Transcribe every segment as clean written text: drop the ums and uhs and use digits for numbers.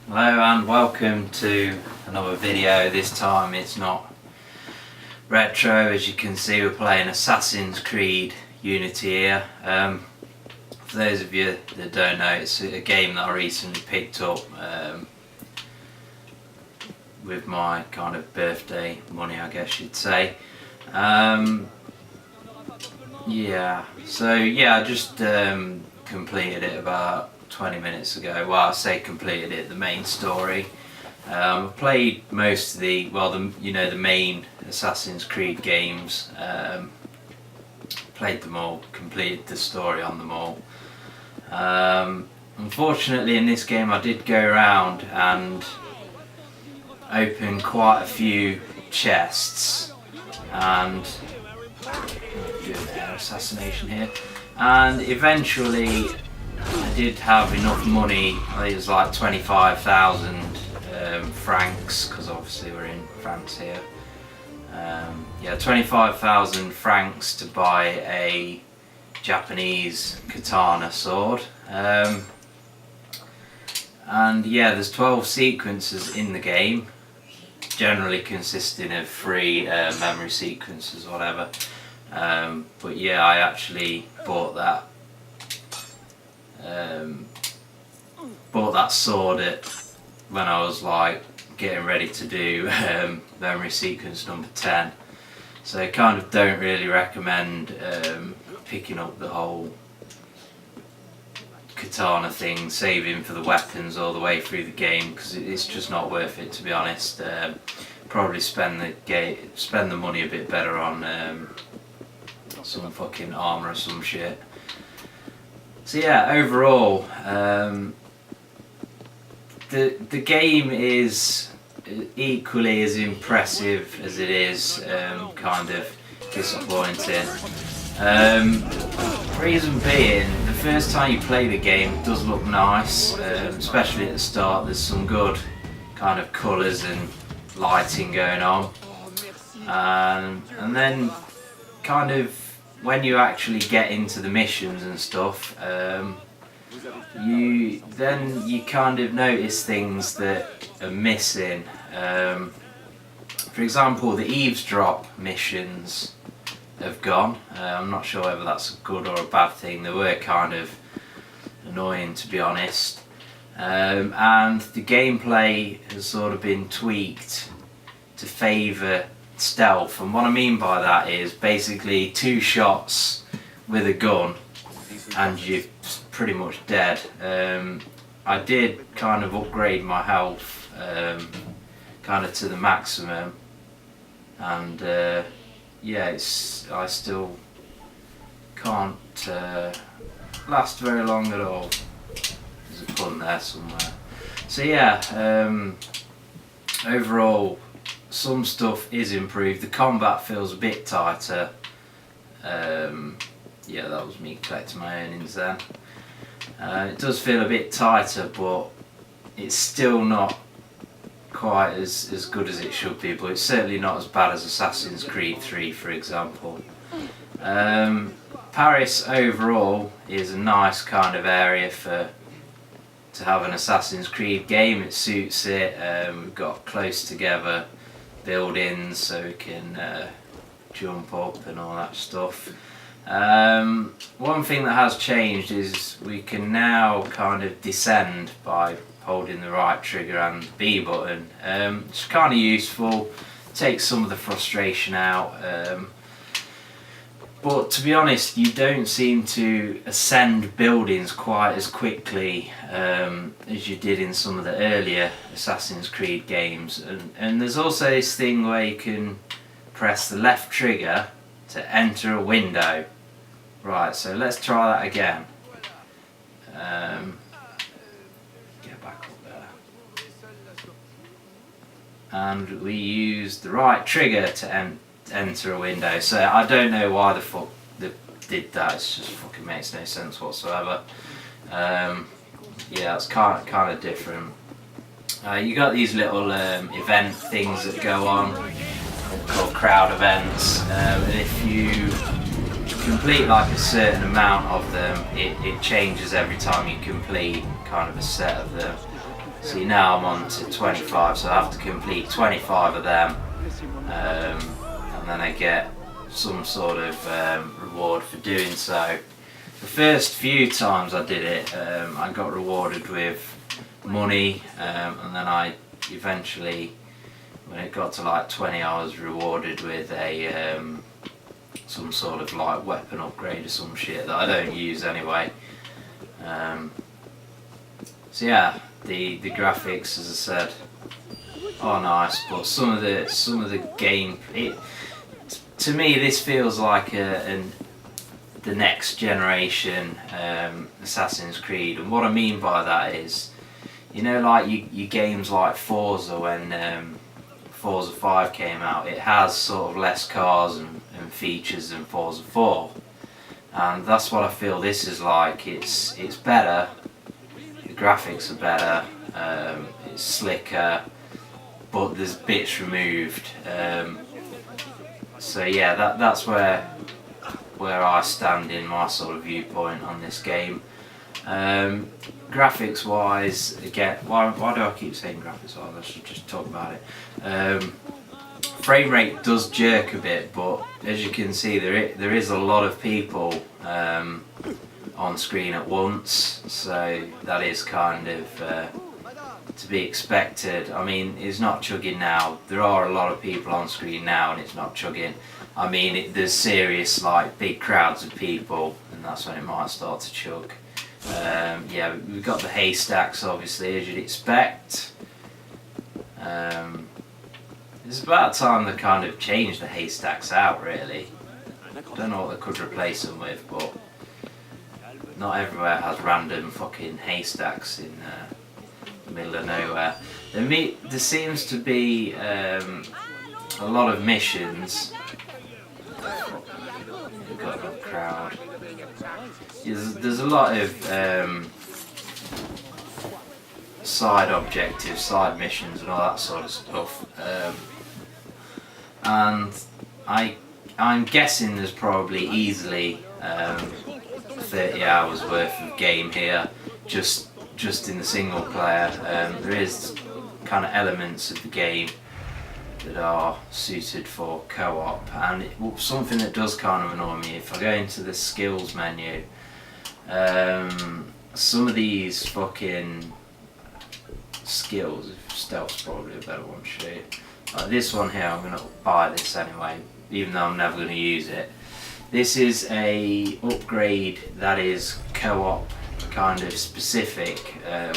Hello and welcome to another video. This time it's not retro. As you can see, we're playing Assassin's Creed Unity here. For those of you that don't know, it's a game that I recently picked up with my kind of birthday money, I guess you'd say. I just completed it about 20 minutes ago. Well, I say completed it, the main story. I played most of the main Assassin's Creed games. Played them all, completed the story on them all. Unfortunately, in this game, I did go around and open quite a few chests and do an air assassination here. And eventually, I did have enough money. I think it was like 25,000 francs, because obviously we're in France here. 25,000 francs to buy a Japanese katana sword. There's 12 sequences in the game, generally consisting of 3 memory sequences or whatever. I actually bought that sword when I was like getting ready to do memory sequence number 10. So I kind of don't really recommend picking up the whole katana thing, saving for the weapons all the way through the game, because it's just not worth it, to be honest. Probably spend the money a bit better on some fucking armor or some shit. So yeah, overall, the game is equally as impressive as it is kind of disappointing. Reason being, the first time you play the game, it does look nice, especially at the start. There's some good kind of colours and lighting going on, and then kind of when you actually get into the missions and stuff, you kind of notice things that are missing. For example, the eavesdrop missions have gone. I'm not sure whether that's a good or a bad thing. They were kind of annoying, to be honest. And the gameplay has sort of been tweaked to favour stealth, and what I mean by that is basically 2 shots with a gun and you're pretty much dead. I did kind of upgrade my health kind of to the maximum, and I still can't last very long at all. There's a pun there somewhere. So overall, some stuff is improved. The combat feels a bit tighter. That was me collecting my earnings then. It does feel a bit tighter, but it's still not quite as good as it should be, but it's certainly not as bad as Assassin's Creed 3, for example. Paris overall is a nice kind of area to have an Assassin's Creed game. It suits it. We've got close together buildings so we can jump up and all that stuff. One thing that has changed is we can now kind of descend by holding the right trigger and the B button. It's kind of useful, takes some of the frustration out, but to be honest, you don't seem to ascend buildings quite as quickly as you did in some of the earlier Assassin's Creed games. And there's also this thing where you can press the left trigger to enter a window. Right, so let's try that again. Get back up there. And we use the right trigger to enter a window. So I don't know why the fuck they did that. It just fucking makes no sense whatsoever. It's kind of different. You got these little event things that go on called crowd events, and if you complete like a certain amount of them, it changes every time you complete kind of a set of them. See, now I'm on to 25, so I have to complete 25 of them, and then I get some sort of reward for doing so. The first few times I did it, I got rewarded with money, and then I eventually, when it got to like 20, I was rewarded with a some sort of like weapon upgrade or some shit that I don't use anyway. So yeah, the graphics, as I said, are nice, but some of the game, to me this feels like the next generation Assassin's Creed, and what I mean by that is, you know, like your games like Forza, when Forza 5 came out, it has sort of less cars and features than Forza 4, and that's what I feel this is like. It's better, the graphics are better, it's slicker, but there's bits removed. So yeah, that's where I stand in my sort of viewpoint on this game. Graphics wise, again, why do I keep saying graphics wise? I should just talk about it. Frame rate does jerk a bit, but as you can see, there is a lot of people on screen at once, so that is kind of to be expected. I mean, it's not chugging now. There are a lot of people on screen now, and it's not chugging. I mean, there's serious, like, big crowds of people, and that's when it might start to chug. Yeah, we've got the haystacks, obviously, as you'd expect. It's about time they kind of changed the haystacks out, really. I don't know what they could replace them with, but not everywhere has random fucking haystacks in the middle of nowhere. There seems to be a lot of missions. We've got a crowd. There's a lot of side objectives, side missions, and all that sort of stuff. And I'm guessing there's probably easily 30 hours worth of game here, just in the single player. There is kind of elements of the game that are suited for co-op, and something that does kind of annoy me, if I go into the skills menu, some of these fucking skills, stealth's probably a better one to show you. Like this one here, I'm going to buy this anyway, even though I'm never going to use it. This is a upgrade that is co-op kind of specific, that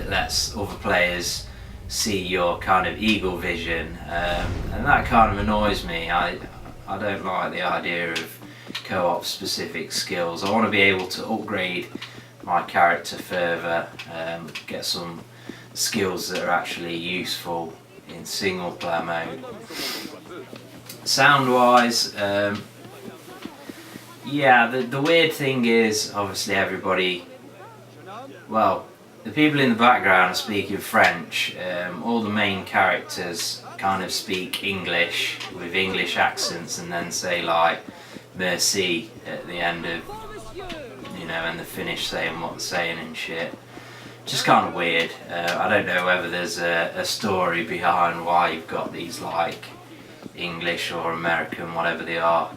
lets other players see your kind of eagle vision, and that kind of annoys me. I don't like the idea of co-op specific skills. I want to be able to upgrade my character further, get some skills that are actually useful in single player mode. Sound wise, yeah, the weird thing is, obviously everybody, well, the people in the background are speaking French. All the main characters kind of speak English with English accents, and then say like merci at the end of, you know, and they finish saying what they're saying and shit. Just kind of weird. I don't know whether there's a story behind why you've got these like English or American, whatever they are,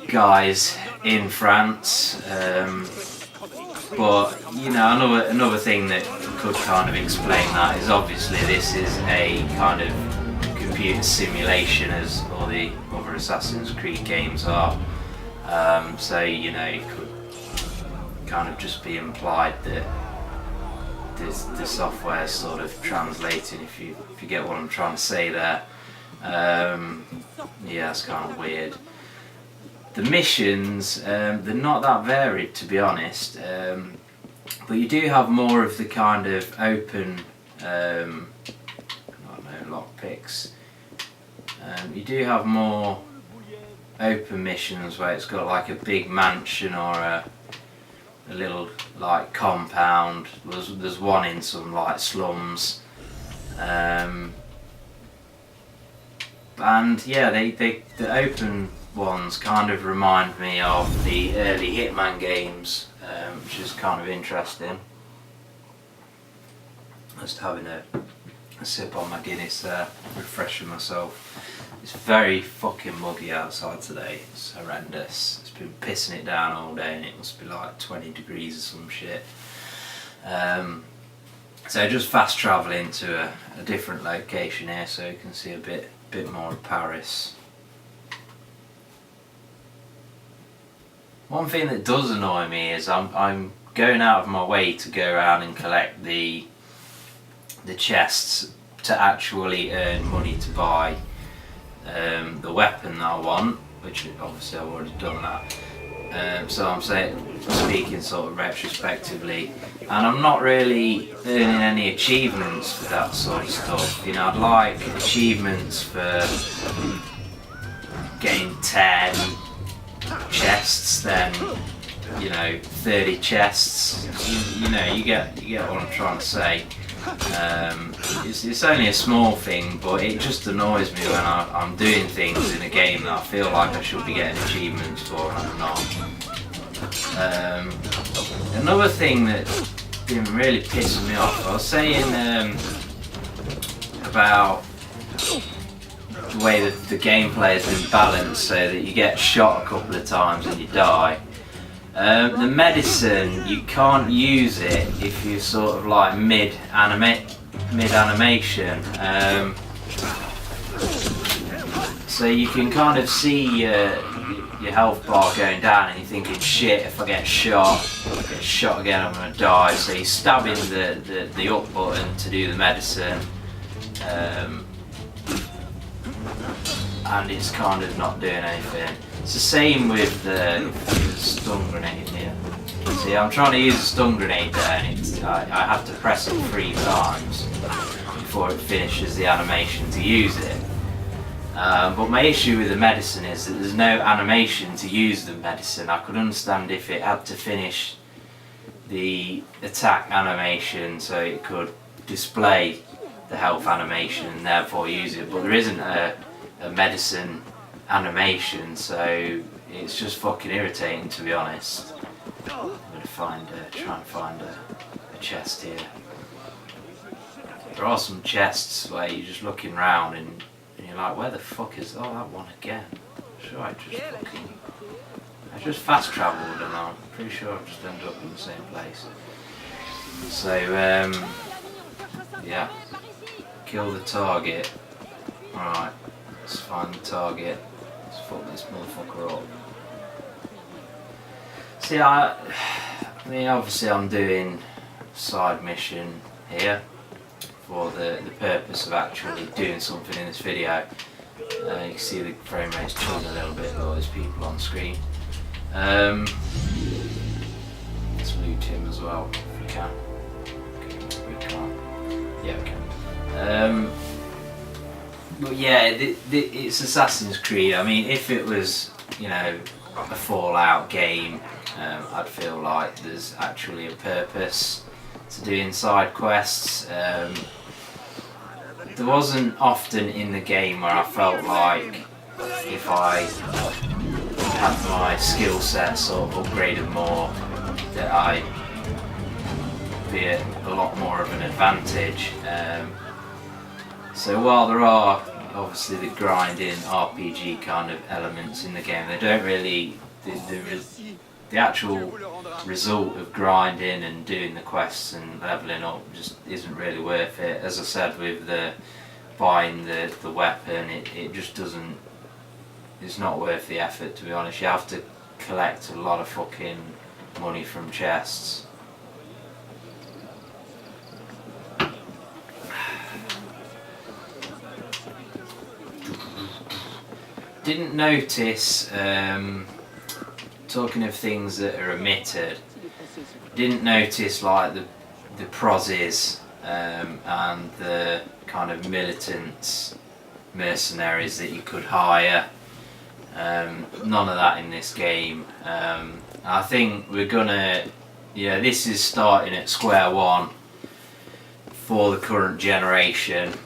guys in France. But you know, another thing that could kind of explain that is, obviously this is a kind of computer simulation, as all the other Assassin's Creed games are. So you know, it could kind of just be implied that the software is sort of translating, if you get what I'm trying to say there. Yeah, it's kind of weird. The missions, they're not that varied, to be honest, but you do have more of the kind of open, I don't know, lockpicks. You do have more open missions where it's got like a big mansion or a little like compound. There's one in some like slums, and yeah, the open ones kind of remind me of the early Hitman games, which is kind of interesting. Just having a sip on my Guinness there, refreshing myself. It's very fucking muggy outside today. It's horrendous. It's been pissing it down all day and it must be like 20 degrees or some shit. So just fast travelling to a different location here so you can see a bit more of Paris. One thing that does annoy me is I'm going out of my way to go around and collect the chests to actually earn money to buy the weapon that I want, which obviously I've already done that. So I'm speaking sort of retrospectively, and I'm not really earning any achievements for that sort of stuff. You know, I'd like achievements for getting 10 chests, then 30 chests. You know, you get what I'm trying to say. It's only a small thing, but it just annoys me when I'm doing things in a game that I feel like I should be getting achievements for and I'm not. Another thing that's been really pissing me off, I was saying about the way that the gameplay has been balanced so that you get shot a couple of times and you die. The medicine, you can't use it if you're sort of like mid animation. So you can kind of see your health bar going down and you're thinking, shit, if I get shot again I'm going to die. So you're stabbing the up button to do the medicine. And it's kind of not doing anything. It's the same with the stun grenade here. See, I'm trying to use a stun grenade there and I have to press it 3 times before it finishes the animation to use it. But my issue with the medicine is that there's no animation to use the medicine. I could understand if it had to finish the attack animation so it could display the health animation and therefore use it, but there isn't a medicine animation, so it's just fucking irritating, to be honest. I'm gonna try and find a chest here. There are some chests where you're just looking around and you're like, where the fuck is, oh, that one again. Sure, I just fast travelled and I'm pretty sure I've just ended up in the same place. So yeah, kill the target. Alright, let's find the target. Let's fuck this motherfucker up. See, I mean, obviously I'm doing side mission here for the purpose of actually doing something in this video. You can see the frame rate's chilling a little bit, though there's people on screen. Let's loot him as well if we can. Okay, we can't. Yeah, we can. But yeah, it's Assassin's Creed. I mean, if it was, a Fallout game, I'd feel like there's actually a purpose to doing side quests. There wasn't often in the game where I felt like if I had my skill set sort of upgraded more, that I'd be at a lot more of an advantage. So while there are obviously the grinding RPG kind of elements in the game, they don't really, the actual result of grinding and doing the quests and leveling up just isn't really worth it. As I said, with buying the weapon, it just doesn't, it's not worth the effort, to be honest. You have to collect a lot of fucking money from chests. Didn't notice, talking of things that are omitted, didn't notice like the prozzies and the kind of militants, mercenaries that you could hire. None of that in this game. I think we're gonna, this is starting at square one for the current generation.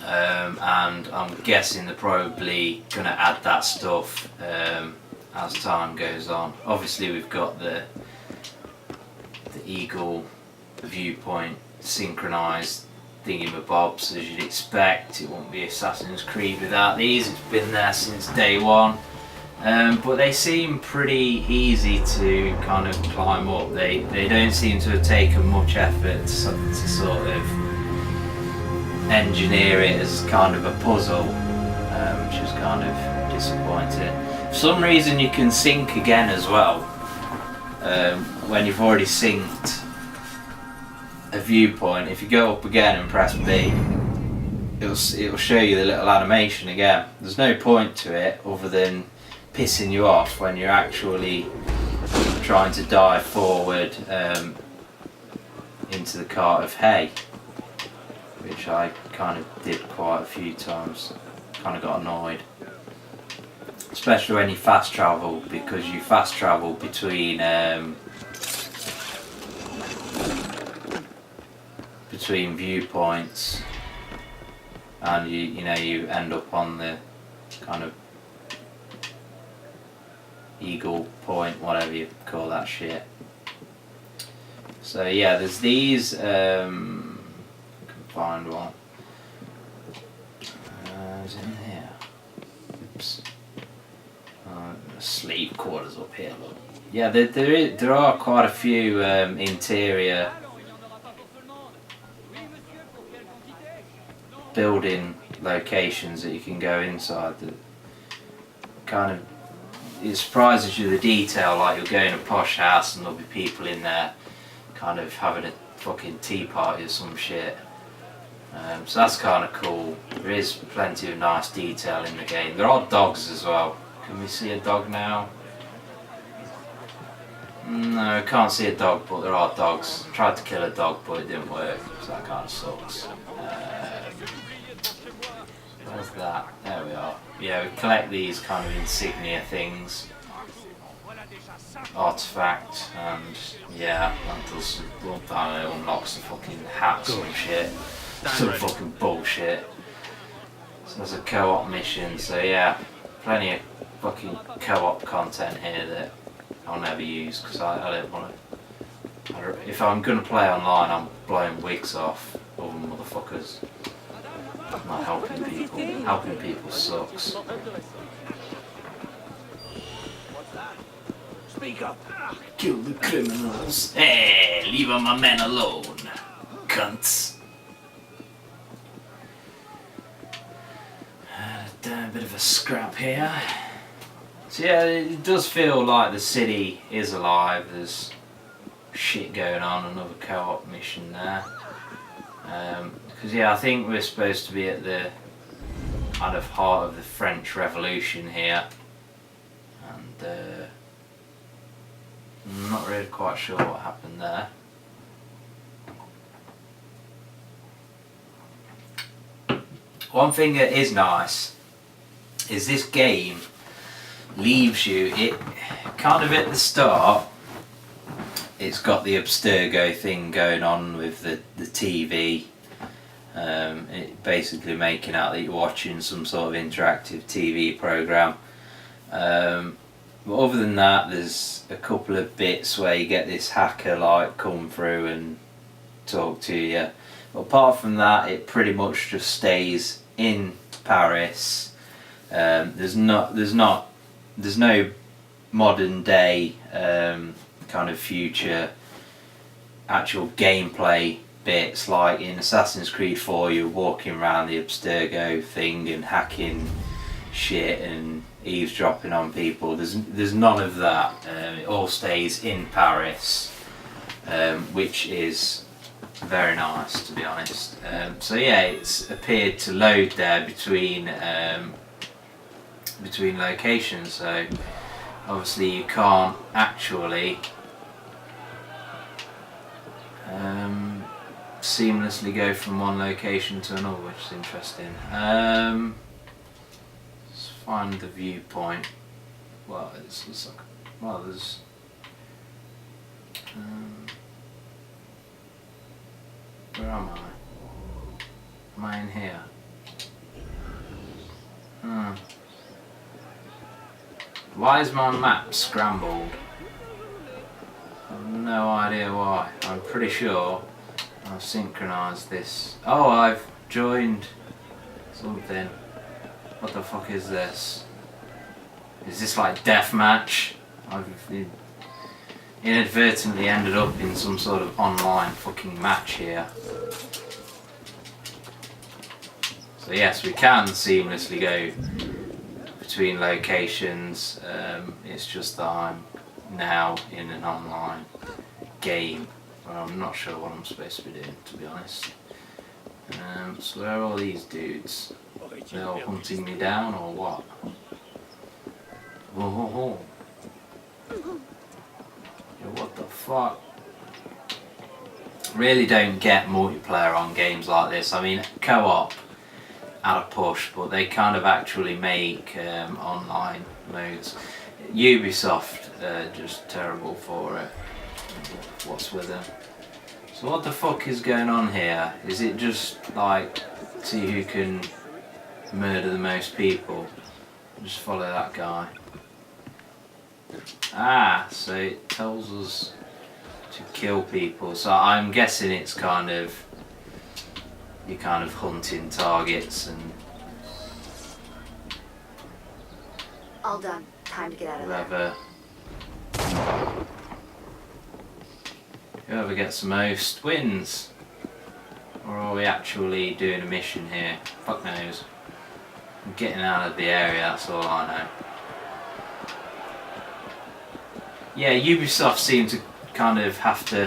And I'm guessing they're probably going to add that stuff as time goes on. Obviously we've got the eagle the viewpoint synchronised thingamabobs as you'd expect. It won't be Assassin's Creed without these. It's been there since day one. But they seem pretty easy to kind of climb up. They don't seem to have taken much effort to sort of engineer it as kind of a puzzle, which is kind of disappointing. For some reason you can sync again as well. When you've already synced a viewpoint, if you go up again and press B, it'll show you the little animation again. There's no point to it other than pissing you off when you're actually trying to dive forward into the cart of hay, which I kind of did quite a few times. Kind of got annoyed, especially when you fast travel, because you fast travel between viewpoints, and you end up on the kind of eagle point, whatever you call that shit. So yeah, there's these. I can find one. Is it in here? Oops. Sleep quarters up here. Look. Yeah, there are quite a few interior building locations that you can go inside that kind of, it surprises you the detail. Like you'll go in a posh house and there'll be people in there kind of having a fucking tea party or some shit. So that's kind of cool. There is plenty of nice detail in the game. There are dogs as well. Can we see a dog now? No, can't see a dog, but there are dogs. Tried to kill a dog but it didn't work, so that kind of sucks. Where's that? There we are. Yeah, we collect these kind of insignia things. Artifact, and yeah, that does, I don't know, unlocks the fucking hats and shit. Some fucking bullshit. So there's a co-op mission, so yeah, plenty of fucking co-op content here that I'll never use because I don't want to. If I'm gonna play online, I'm blowing wigs off other motherfuckers. I'm not helping people. Helping people sucks. Speak up. Kill the criminals. Hey, leave my men alone, cunts. A bit of a scrap here. So yeah, it does feel like the city is alive. There's shit going on. Another co-op mission there. Because yeah, I think we're supposed to be at the kind of heart of the French Revolution here, and I'm not really quite sure what happened there. One thing that is nice is this game leaves you, it kind of at the start, it's got the Abstergo thing going on with the TV, it basically making out that you're watching some sort of interactive TV program. But other than that, there's a couple of bits where you get this hacker like come through and talk to you. But apart from that, it pretty much just stays in Paris. There's no modern day kind of future actual gameplay bits like in Assassin's Creed 4. You're walking around the Abstergo thing and hacking shit and eavesdropping on people. There's none of that. It all stays in Paris, which is very nice, to be honest. So yeah, it's appeared to load there between locations. So obviously you can't actually seamlessly go from one location to another, which is interesting. Let's find the viewpoint. Well, it's like, well, there's where am I? Am I in here? Why is my map scrambled? I've no idea why. I'm pretty sure I've synchronised this. Oh, I've joined something. What the fuck is this? Is this like deathmatch? I've inadvertently ended up in some sort of online fucking match here. So yes, we can seamlessly go between locations. It's just that I'm now in an online game where I'm not sure what I'm supposed to be doing, to be honest. So where are all these dudes? They're all hunting me down or what? Whoa, whoa, whoa. Yo, what the fuck? Really don't get multiplayer on games like this. I mean, co-op at a push, but they kind of actually make online modes. Ubisoft just terrible for it. What's with them? So what the fuck is going on here? Is it just like see who can murder the most people? Just follow that guy. Ah, so it tells us to kill people. So I'm guessing it's kind of you're kind of hunting targets and All done. Time to get out of there. Whoever gets the most wins. Or are we actually doing a mission here? Fuck knows. I'm getting out of the area, that's all I know. Yeah, Ubisoft seem to kind of have to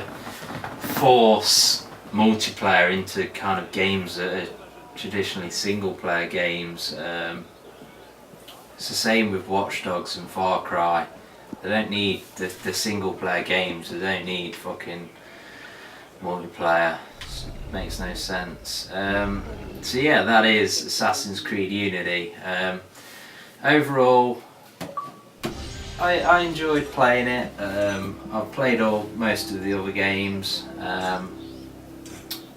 force multiplayer into kind of games that are traditionally single player games. It's the same with Watch Dogs and Far Cry. They don't need the single player games, they don't need fucking multiplayer. It makes no sense. So yeah, that is Assassin's Creed Unity. Overall, I enjoyed playing it. I've played most of the other games.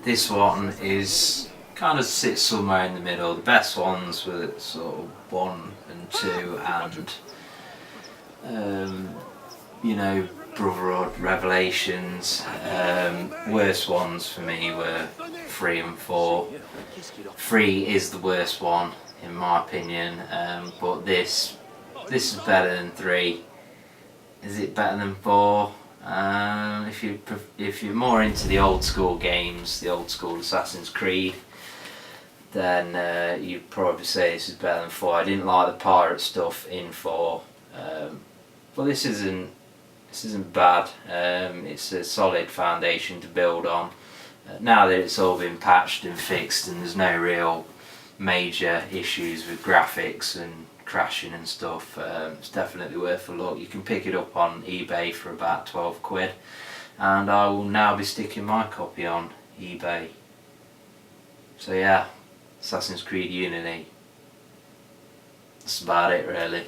This one is kind of sits somewhere in the middle. The best ones were sort of 1 and 2 and you know, Brotherhood, Revelations. Worst ones for me were 3 and 4. 3 is the worst one in my opinion, but this is better than 3. Is it better than 4? If you're more into the old school games, the old school Assassin's Creed, then you'd probably say this is better than 4. I didn't like the pirate stuff in 4, but this isn't bad. It's a solid foundation to build on. Now that it's all been patched and fixed and there's no real major issues with graphics and crashing and stuff, it's definitely worth a look. You can pick it up on eBay for about 12 quid, and I will now be sticking my copy on eBay. So yeah, Assassin's Creed Unity. That's about it really.